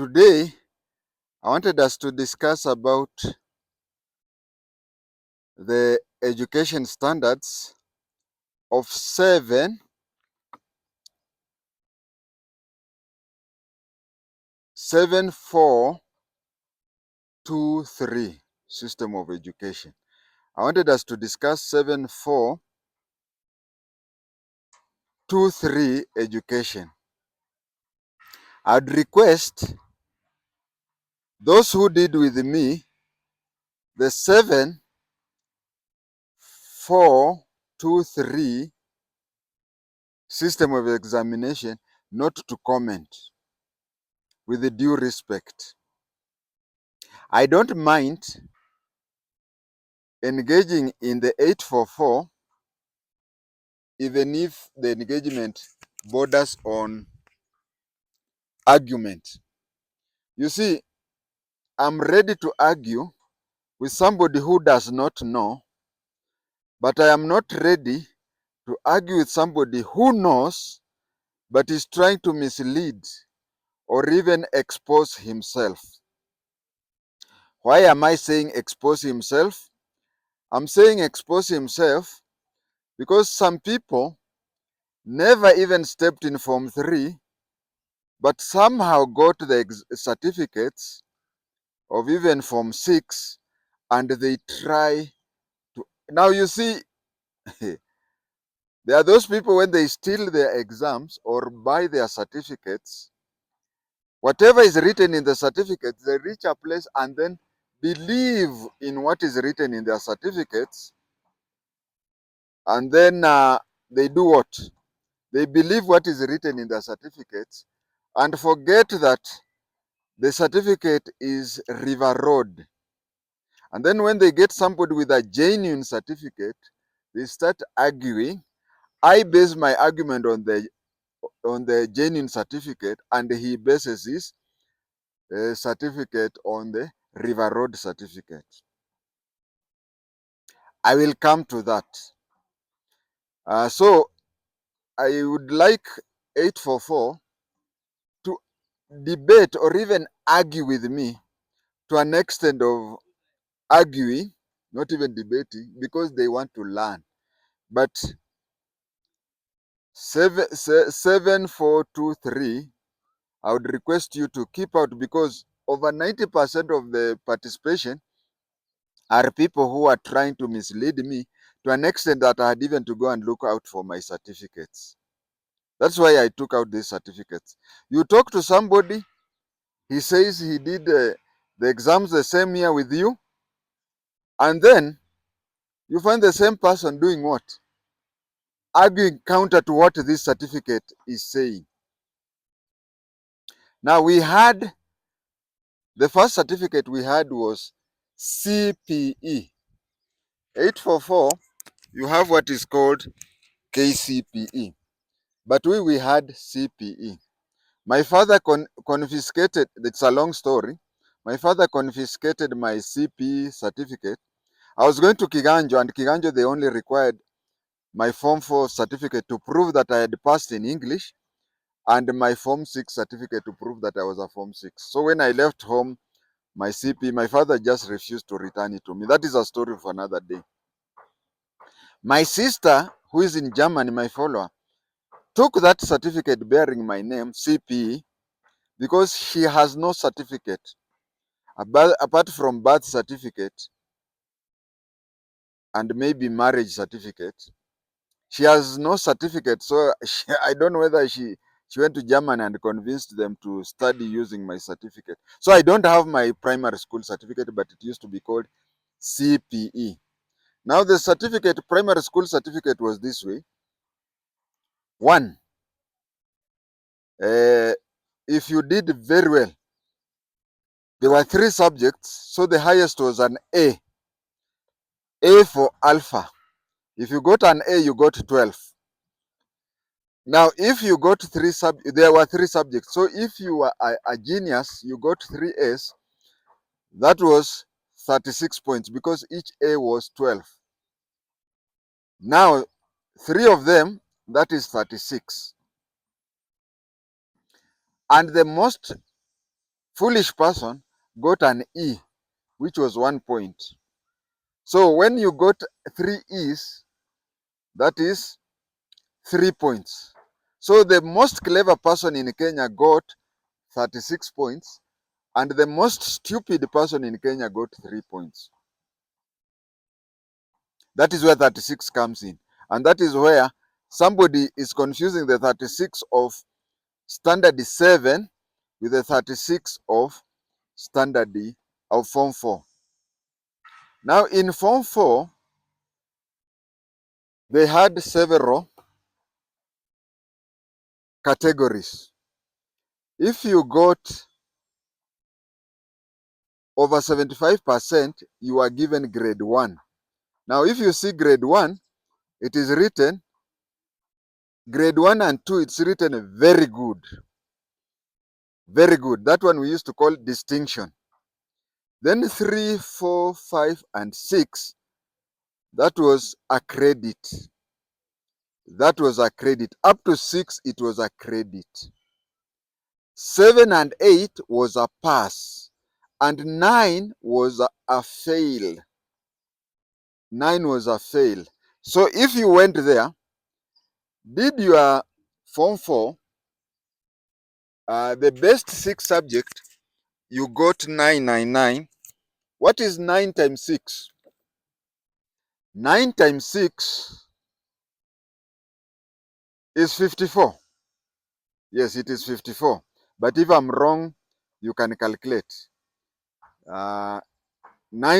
Today, I wanted us to discuss about the education standards of 7423 system of education. I wanted us to discuss 7423 education. I'd request those who did with me the 7423 system of examination not to comment, with the due respect. I don't mind engaging in the 844 even if the engagement borders on argument. You see, I'm ready to argue with somebody who does not know, but I am not ready to argue with somebody who knows but is trying to mislead or even expose himself. Why am I saying expose himself? I'm saying expose himself because some people never even stepped in Form 3, but somehow got the certificates of even Form 6, and they try to. Now, you see, there are those people when they steal their exams or buy their certificates, whatever is written in the certificates, they reach a place and then believe in what is written in their certificates, and then they do what? They believe what is written in their certificates and forget that the certificate is River Road. And then when they get somebody with a genuine certificate, they start arguing. I base my argument on the genuine certificate, and he bases his certificate on the River Road certificate. I will come to that. So I would like 844 to debate or even argue with me to an extent of arguing, not even debating, because they want to learn. But 7423, I would request you to keep out, because over 90% of the participation are people who are trying to mislead me to an extent that I had even to go and look out for my certificates. That's why I took out these certificates. You talk to somebody, he says he did the exams the same year with you, and then you find the same person doing what? Arguing counter to what this certificate is saying. Now, we had the first certificate we had was CPE. 844, you have what is called KCPE, but we had CPE. My father confiscated, it's a long story. My father confiscated my CPE certificate. I was going to Kiganjo, and Kiganjo, they only required my Form 4 certificate to prove that I had passed in English, and my Form 6 certificate to prove that I was a Form 6. So when I left home, my CP, my father just refused to return it to me. That is a story for another day. My sister, who is in Germany, my follower, took that certificate bearing my name, CPE, because she has no certificate apart from birth certificate and maybe marriage certificate. She has no certificate, so I don't know whether she went to Germany and convinced them to study using my certificate. So I don't have my primary school certificate, but it used to be called CPE. Now the certificate, primary school certificate, was this way. One, if you did very well, there were 3 subjects, so the highest was an A. A for alpha. If you got an A, you got 12. Now, if you got there were 3 subjects. So if you were a genius, you got 3 A's. That was 36 points because each A was 12. Now, 3 of them, that is 36. And the most foolish person got an E, which was 1 point. So when you got 3 E's, that is 3 points. So the most clever person in Kenya got 36 points, and the most stupid person in Kenya got 3 points. That is where 36 comes in. And that is where somebody is confusing the 36 of standard 7 with the 36 of standard of form 4. Now in form 4, they had several categories. If you got over 75%, you are given grade 1. Now if you see grade 1, it is written grade 1 and 2, it's written very good. Very good. That one we used to call distinction. Then 3, 4, 5, and 6, that was a credit. That was a credit. Up to 6, it was a credit. 7 and 8 was a pass. And 9 was a fail. 9 was a fail. So if you went there, did your form 4, the best 6 subject, you got 999. What is 9 times 6? 9 times 6 is 54. Yes, it is 54. But if I'm wrong, you can calculate. 9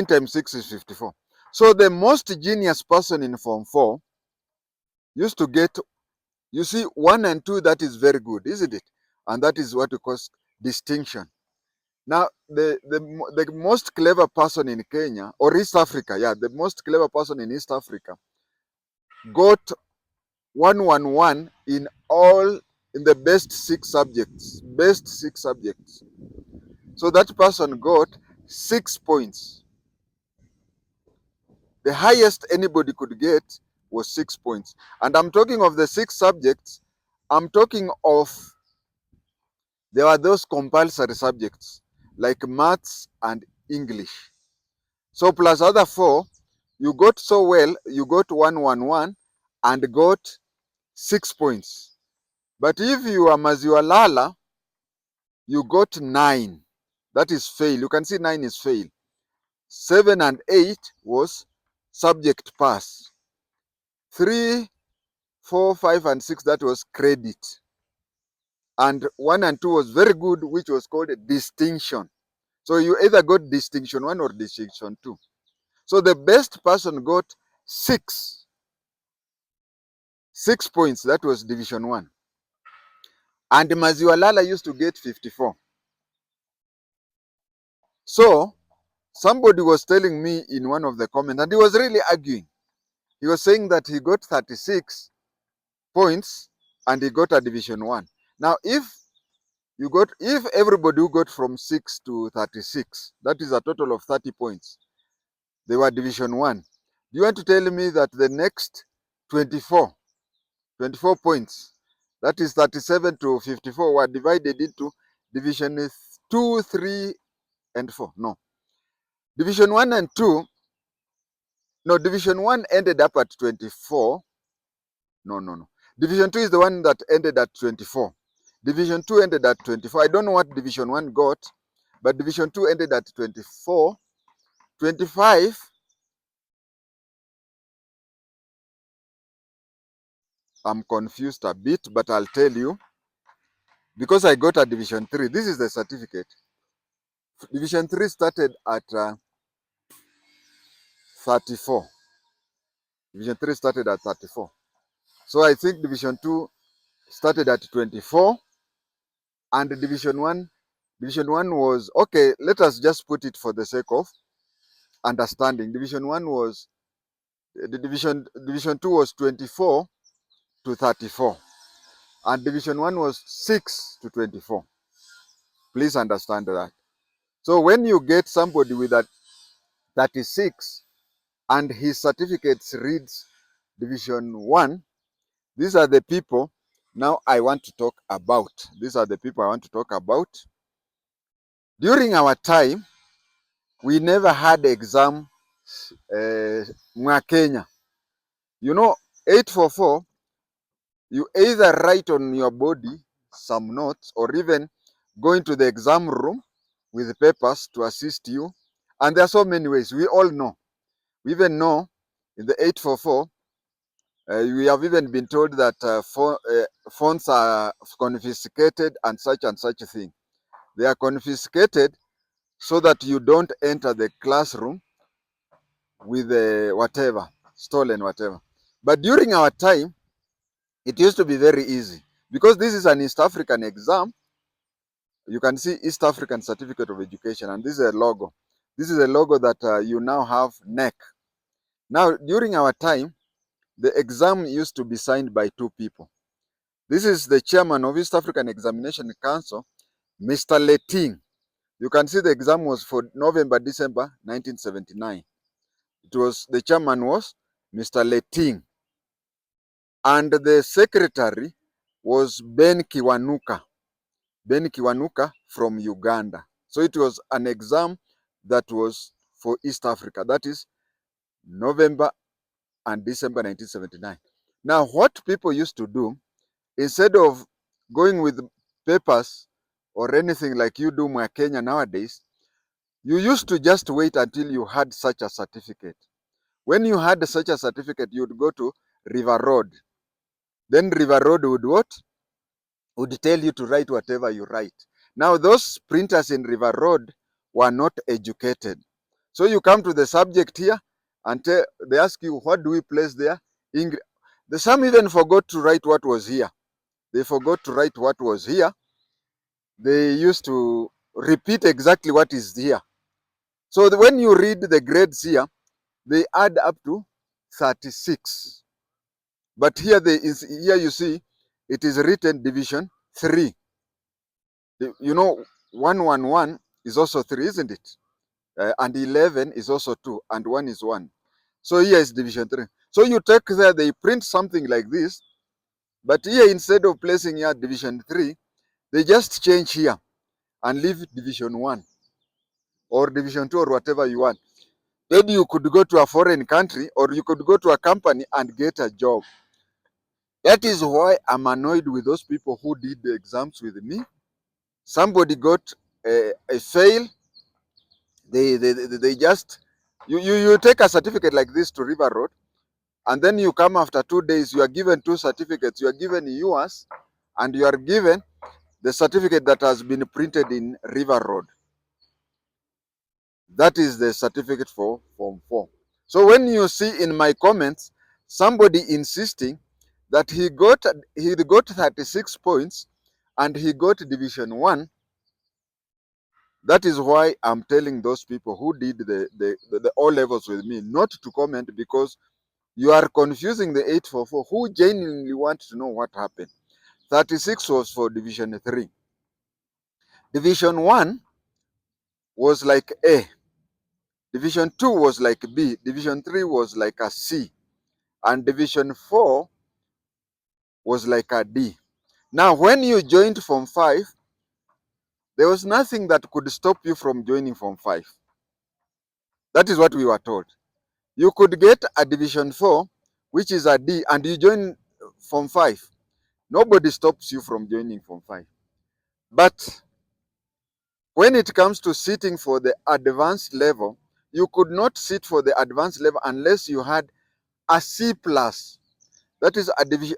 times 6 is 54. So the most genius person in Form 4 used to get, you see, 1 and 2, that is very good, isn't it? And that is what we call distinction. Now, the most clever person in Kenya, or East Africa, yeah, the most clever person in East Africa got 111 in the best 6 subjects. Best 6 subjects. So that person got 6 points. The highest anybody could get was 6 points. And I'm talking of the 6 subjects. I'm talking of, there are those compulsory subjects like maths and English. So plus other 4, you got so well, you got 111 and got 6 points. But if you are Maziwalala, you got 9. That is fail. You can see 9 is fail. 7 and 8 was subject pass. 3, 4, 5, and 6, that was credit. And 1 and 2 was very good, which was called distinction. So you either got distinction 1 or distinction 2. So the best person got 6 points. That was division 1. And Maziwalala used to get 54. So somebody was telling me in one of the comments, and he was really arguing. He was saying that he got 36 points and he got a division 1. Now, if everybody who got from 6 to 36, that is a total of 30 points, they were division 1. Do you want to tell me that the next 24 points, that is 37 to 54, were divided into division 2, 3, and 4? No. Division 1 and 2, no, division 1 ended up at 24. No. Division 2 is the one that ended at 24. Division 2 ended at 24. I don't know what Division 1 got, but Division 2 ended at 24. 25, I'm confused a bit, but I'll tell you. Because I got a Division 3. This is the certificate. Division 3 started at 34. Division 3 started at 34. So I think Division 2 started at 24. And Division 1 was, okay, let us just put it for the sake of understanding. Division 1 was, the Division 2 was 24 to 34. And Division 1 was 6 to 24. Please understand that. So when you get somebody with a 36 and his certificates reads Division 1, these are the people now I want to talk about. These are the people I want to talk about. During our time, we never had exam mwa Kenya. You know, 844, you either write on your body some notes or even go into the exam room with papers to assist you. And there are so many ways. We all know. We even know in the 844, we have even been told that phones are confiscated and such a thing. They are confiscated so that you don't enter the classroom with whatever, stolen whatever. But during our time, it used to be very easy because this is an East African exam. You can see East African Certificate of Education, and this is a logo. This is a logo that you now have neck. Now, during our time, the exam used to be signed by two people. This is the chairman of East African Examination Council, Mr. Leting. You can see the exam was for November, December 1979. The chairman was Mr. Leting. And the secretary was Ben Kiwanuka from Uganda. So it was an exam that was for East Africa. That is November and December 1979. Now, what people used to do, instead of going with papers or anything like you do in Kenya nowadays, you used to just wait until you had such a certificate. When you had such a certificate, you would go to River Road. Then River Road would what? Would tell you to write whatever you write. Now, those printers in River Road were not educated. So you come to the subject here and they ask you, what do we place there? Some even forgot to write what was here. They forgot to write what was here. They used to repeat exactly what is here. So when you read the grades here, they add up to 36. But here you see, it is written division 3. You know, 111 is also 3, isn't it? And 11 is also 2, and 1 is 1. So here is division 3. So you take there, they print something like this, but here instead of placing here division 3, they just change here and leave division 1 or division 2 or whatever you want. Maybe you could go to a foreign country or you could go to a company and get a job. That is why I'm annoyed with those people who did the exams with me. Somebody got a fail. They just, you take a certificate like this to River Road, and then you come after 2 days, you are given 2 certificates. You are given yours, and you are given the certificate that has been printed in River Road. That is the certificate for Form 4. So when you see in my comments somebody insisting that he got 36 points and he got division 1, that is why I'm telling those people who did the O levels with me not to comment, because you are confusing the 844 who genuinely want to know what happened. 36 was for division 3. Division 1 was like A. Division 2 was like B. Division 3 was like a C. And division 4 was like a D. Now, when you joined Form 5, there was nothing that could stop you from joining Form 5. That is what we were told. You could get a division 4, which is a D, and you join Form 5. Nobody stops you from joining Form 5. But when it comes to sitting for the advanced level, you could not sit for the advanced level unless you had a C+. That is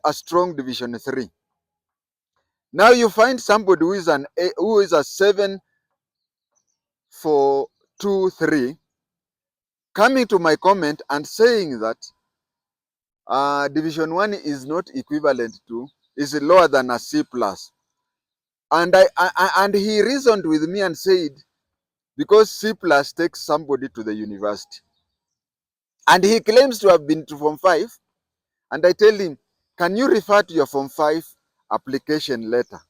a strong division 3. Now you find somebody who is a 7.423 coming to my comment and saying that division 1 is not equivalent to, is lower than a C+. And and he reasoned with me and said, because C+ takes somebody to the university. And he claims to have been to Form 5. And I tell him, can you refer to your Form 5 application letter?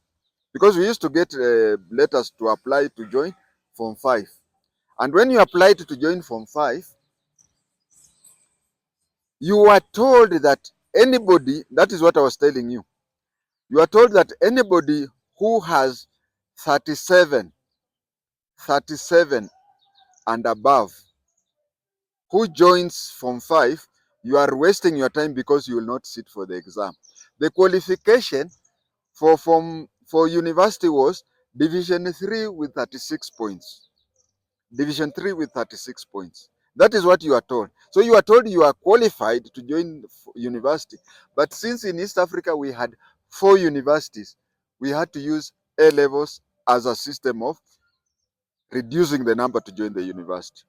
Because we used to get letters to apply to join Form 5. And when you applied to join Form 5, you were told that anybody, that is what I was telling you, you are told that anybody who has 37 37 and above who joins Form 5, you are wasting your time because you will not sit for the exam. The qualification for university was Division 3 with 36 points. Division 3 with 36 points. That is what you are told. So you are told you are qualified to join university. But since in East Africa we had 4 universities, we had to use A levels as a system of reducing the number to join the university.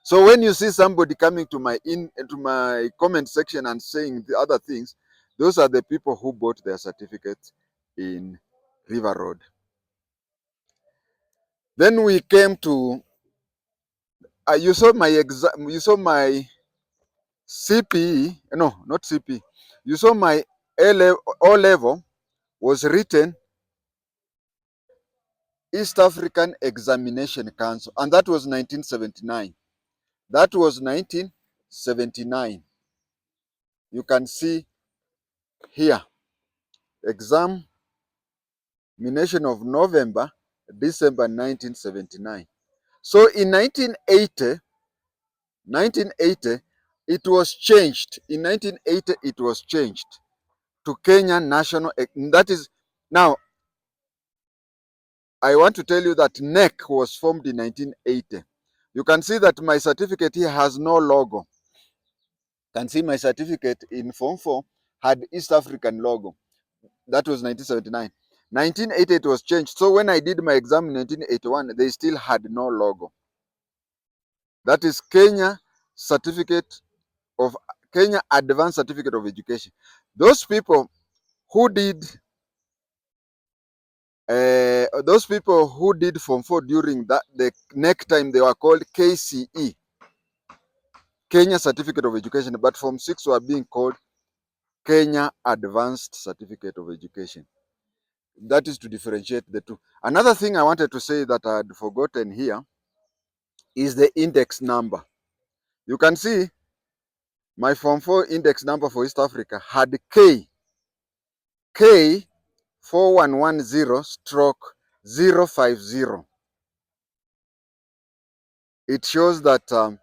So when you see somebody coming to my comment section and saying the other things, those are the people who bought their certificates in River Road. Then we came to you saw my exam. You saw my CPE. No, not CPE. You saw my O level was written East African Examination Council, and that was 1979. That was 1979. You can see here, examination of November, December 1979. So in 1980, it was changed. In 1980, it was changed to Kenya National. That is, now, I want to tell you that NEC was formed in 1980. You can see that my certificate here has no logo. You can see my certificate in Form 4 had East African logo. That was 1979. 1980 it was changed. So when I did my exam in 1981, they still had no logo. That is Kenya Advanced Certificate of Education. Those people who did Form 4 during the next time, they were called KCE, Kenya Certificate of Education, but Form 6 were being called Kenya Advanced Certificate of Education. That is to differentiate the two. Another thing I wanted to say that I had forgotten here is the index number. You can see my Form 4 index number for East Africa had K 4110/050. It shows that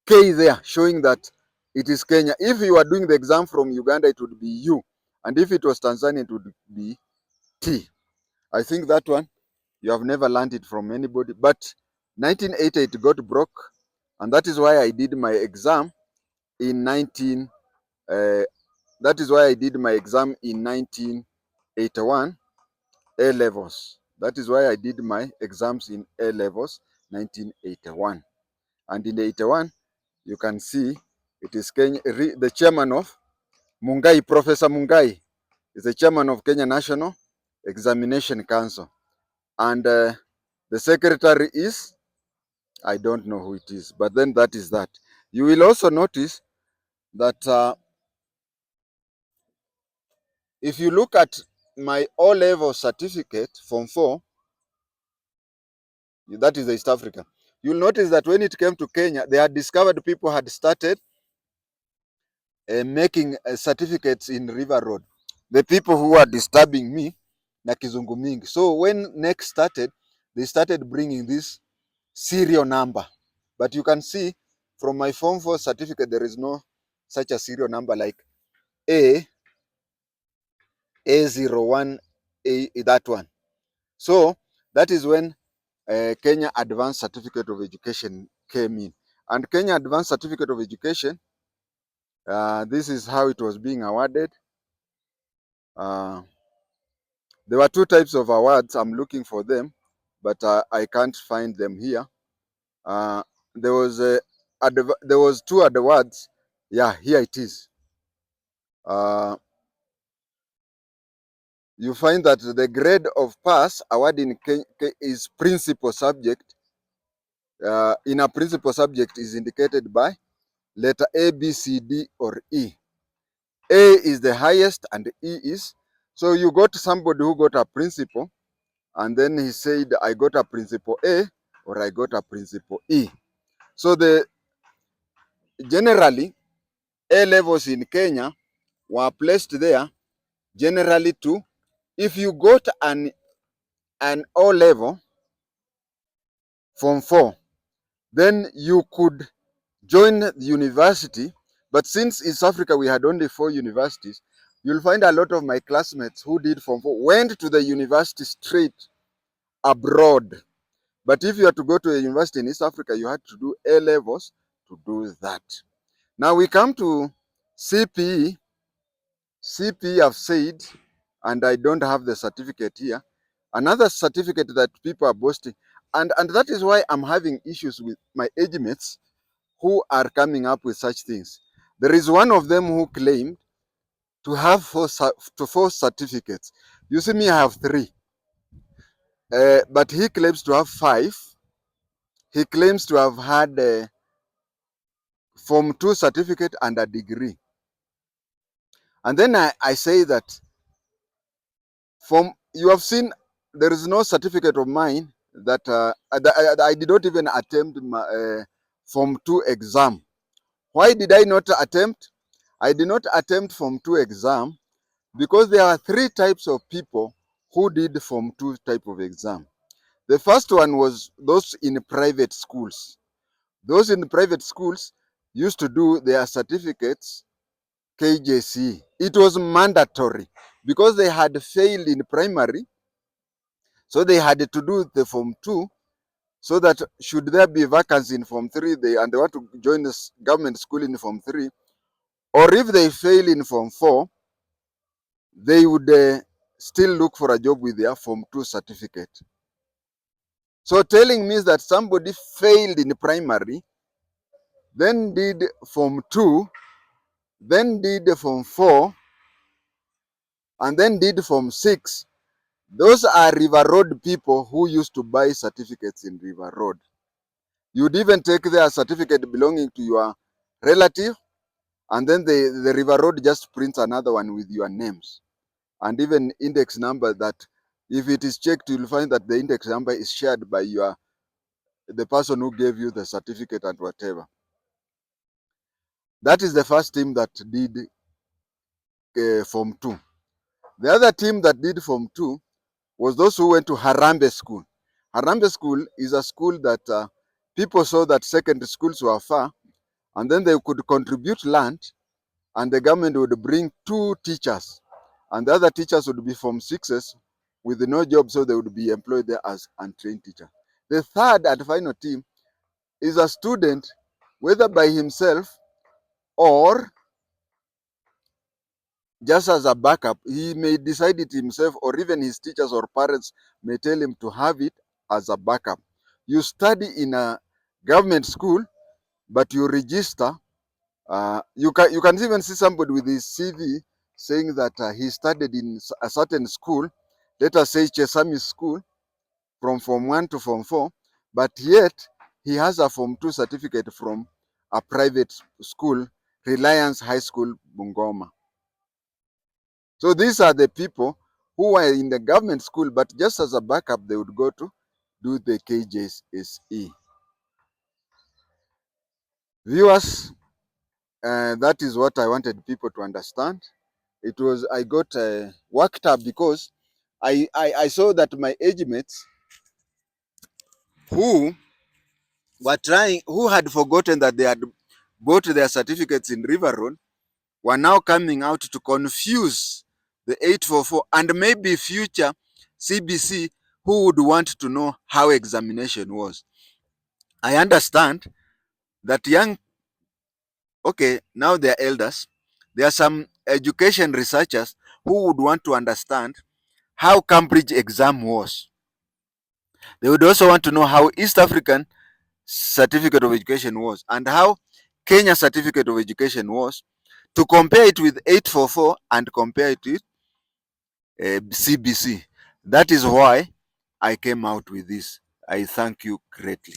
K there, showing that it is Kenya. If you are doing the exam from Uganda, it would be U. And if it was Tanzania, it would be T. I think that one, you have never learned it from anybody. But 1980, it got broke. And that is why I did my exam in 1981, A levels. That is why I did my exams in A levels, 1981. And in 81, you can see it is Kenya, the chairman of Mungai, Professor Mungai, is the chairman of Kenya National Examination Council. And the secretary is, I don't know who it is, but then that is that. You will also notice that if you look at my O-level certificate, Form 4, that is the East Africa, you'll notice that when it came to Kenya, they had discovered people had started making certificates in River Road. The people who were disturbing me, na kizungu mingi. So when next started, they started bringing this serial number. But you can see from my Form 4 certificate, there is no such a serial number like A01, that one. So that is when Kenya Advanced Certificate of Education came in. And Kenya Advanced Certificate of Education, this is how it was being awarded. There were 2 types of awards. I'm looking for them, but I can't find them here. There was 2 awards. Yeah, here it is. You find that the grade of pass award in Kenya is principal subject. In a principal subject is indicated by letter A, B, C, D, or E. A is the highest and E is. So you got somebody who got a principal, and then he said, I got a principal A or I got a principal E. So generally, A levels in Kenya were placed there generally to, if you got an O level, Form 4, then you could join the university. But since in South Africa we had only 4 universities, you'll find a lot of my classmates who did Form 4 went to the university straight abroad. But if you are to go to a university in East Africa, you had to do A levels to do that. Now we come to CPE. CPE I've said, and I don't have the certificate here. Another certificate that people are boasting, and that is why I'm having issues with my age mates who are coming up with such things. There is one of them who claimed to have 4 certificates. You see me, I have 3. But he claims to have 5. He claims to have had a Form 2 certificate and a degree. And then I say that you have seen there is no certificate of mine that I did not even attempt my Form 2 exam. Why did I not attempt? I did not attempt Form 2 exam because there are 3 types of people who did Form 2 type of exam. The first one was those in private schools. Those in private schools used to do their certificates KJC. It was mandatory because they had failed in primary, so they had to do the Form 2 so that should there be vacancy in Form 3 and they want to join the government school in Form 3, or if they fail in Form 4, they would still look for a job with their Form 2 certificate. So telling me that somebody failed in primary, then did Form 2, then did Form 4, and then did Form 6, those are River Road people who used to buy certificates in River Road. You'd even take their certificate belonging to your relative, and then the River Road just prints another one with your names and even index number that if it is checked, you'll find that the index number is shared by the person who gave you the certificate and whatever. That is the first team that did Form 2. The other team that did Form 2 was those who went to Harambee School. Harambee School is a school that people saw that secondary schools were far, and then they could contribute land, and the government would bring 2 teachers, and the other teachers would be Form 6s with no job, so they would be employed there as untrained teachers. The third and final team is a student, whether by himself or just as a backup. He may decide it himself, or even his teachers or parents may tell him to have it as a backup. You study in a government school, but you register. You can even see somebody with his CV saying that he studied in a certain school, let us say Chesami School, from Form 1 to Form 4, but yet he has a Form 2 certificate from a private school, Reliance High School, Bungoma. So these are the people who were in the government school, but just as a backup, they would go to do the KJSE. Viewers, that is what I wanted people to understand. I got worked up because I saw that my age mates who who had forgotten that they had bought their certificates in River Road, were now coming out to confuse the 844 and maybe future CBC who would want to know how examination was. I understand that okay, now they're elders. There are some education researchers who would want to understand how Cambridge exam was. They would also want to know how East African certificate of education was and how Kenya certificate of education was, to compare it with 844 and compare it with CBC. That is why I came out with this. I thank you greatly.